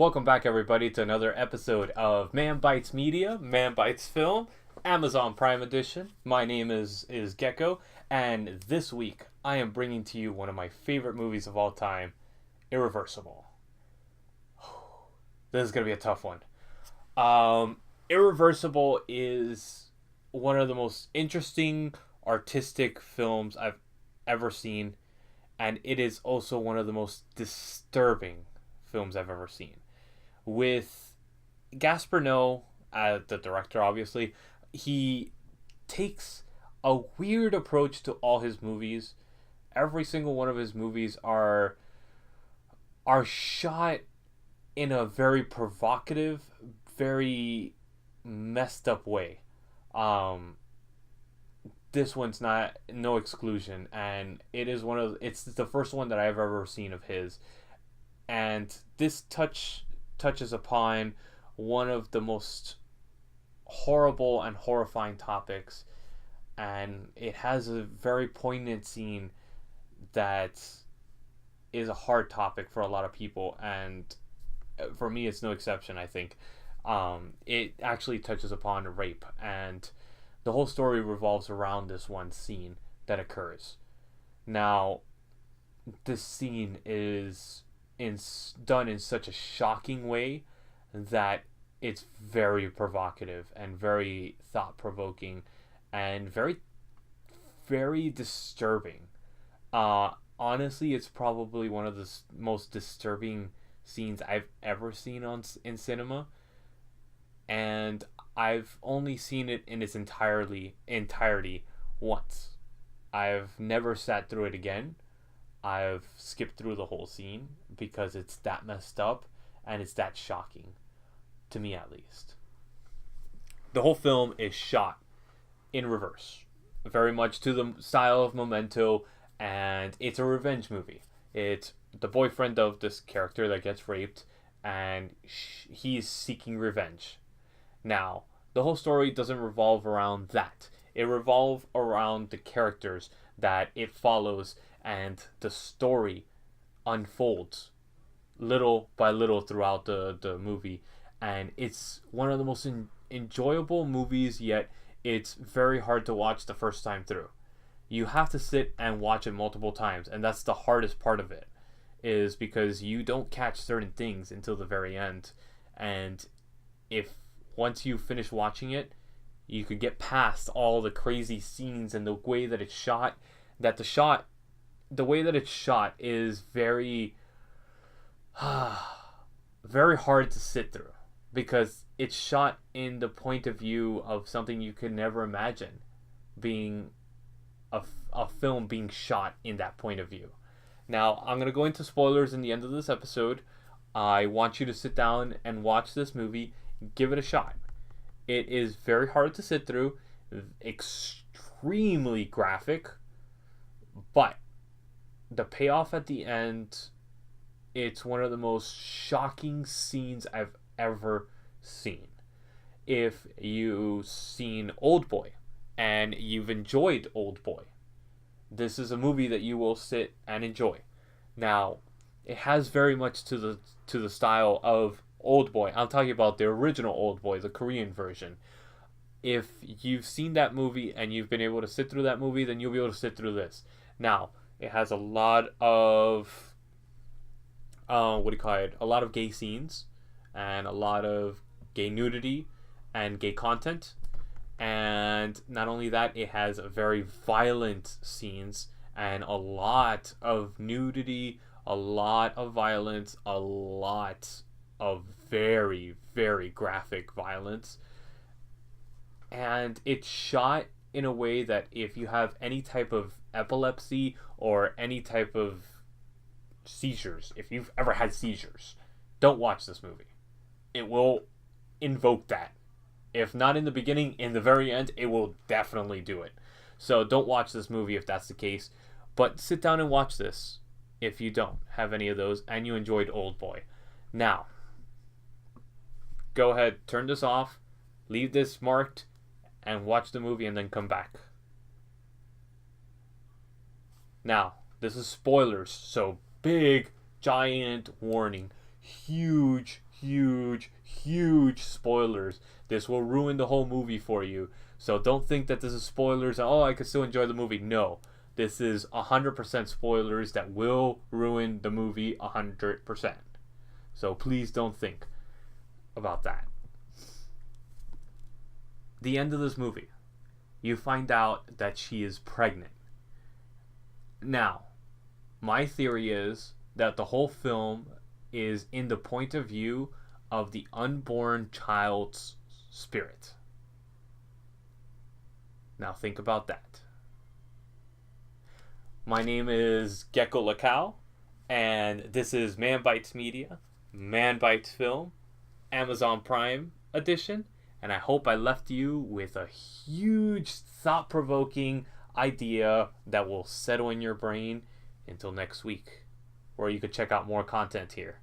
Welcome back, everybody, to another episode of Man Bites Media, Man Bites Film, Amazon Prime Edition. My name is Gecko, and this week I am bringing to you one of my favorite movies of all time, Irreversible. This is going to be a tough one. Irreversible is one of the most interesting artistic films I've ever seen, and it is also one of the most disturbing films I've ever seen. With Gaspar Noé, the director, obviously, he takes a weird approach to all his movies. Every single one of his movies are shot in a very provocative, very messed up way. This one's no exclusion, and it's the first one that I've ever seen of his, and this touches upon one of the most horrible and horrifying topics, and it has a very poignant scene that is a hard topic for a lot of people, and for me it's no exception. I think it actually touches upon rape, and the whole story revolves around this one scene that occurs. Now, this scene is done in such a shocking way that it's very provocative and very thought-provoking and very, very disturbing. Honestly, it's probably one of the most disturbing scenes I've ever seen in cinema, and I've only seen it in its entirety once. I've never sat through it again. I've skipped through the whole scene because it's that messed up and it's that shocking, to me at least. The whole film is shot in reverse, very much to the style of Memento, and it's a revenge movie. It's the boyfriend of this character that gets raped, and he's seeking revenge. Now, the whole story doesn't revolve around that. It revolves around the characters that it follows, and the story unfolds little by little throughout the movie, and it's one of the most enjoyable movies, yet it's very hard to watch the first time through. You have to sit and watch it multiple times, and that's the hardest part of it, is because you don't catch certain things until the very end, and if once you finish watching it, you could get past all the crazy scenes and the way that it's shot, the way that it's shot is very very hard to sit through, because it's shot in the point of view of something you could never imagine being a film being shot in that point of view. Now, I'm going to go into spoilers in the end of this episode. I want you to sit down and watch this movie, give it a shot. It is very hard to sit through, extremely graphic, but the payoff at the end, it's one of the most shocking scenes I've ever seen. If you've seen Oldboy and you've enjoyed Oldboy, this is a movie that you will sit and enjoy. Now, it has very much to the style of Oldboy. I'm talking about the original Oldboy, the Korean version. If you've seen that movie and you've been able to sit through that movie, then you'll be able to sit through this. Now, it has a lot of a lot of gay scenes and a lot of gay nudity and gay content. And not only that, it has very violent scenes and a lot of nudity, a lot of violence, a lot of very, very graphic violence. And it's shot in a way that if you have any type of epilepsy or any type of seizures, if you've ever had seizures, don't watch this movie. It will invoke that. If not in the beginning, in the very end, it will definitely do it. So don't watch this movie if that's the case. But sit down and watch this if you don't have any of those and you enjoyed Oldboy. Now, go ahead, turn this off, leave this marked, and watch the movie and then come back. Now, this is spoilers, so big, giant warning. Huge, huge spoilers. This will ruin the whole movie for you. So don't think that this is spoilers and, oh, I could still enjoy the movie. No. This is 100% spoilers that will ruin the movie 100%. So please don't think about that. The end of this movie, you find out that she is pregnant. Now, my theory is that the whole film is in the point of view of the unborn child's spirit. Now think about that. My name is Gecko Lacau, and this is Man Bites Media, Man Bites Film, Amazon Prime edition, and I hope I left you with a huge thought-provoking idea that will settle in your brain until next week, where you could check out more content here.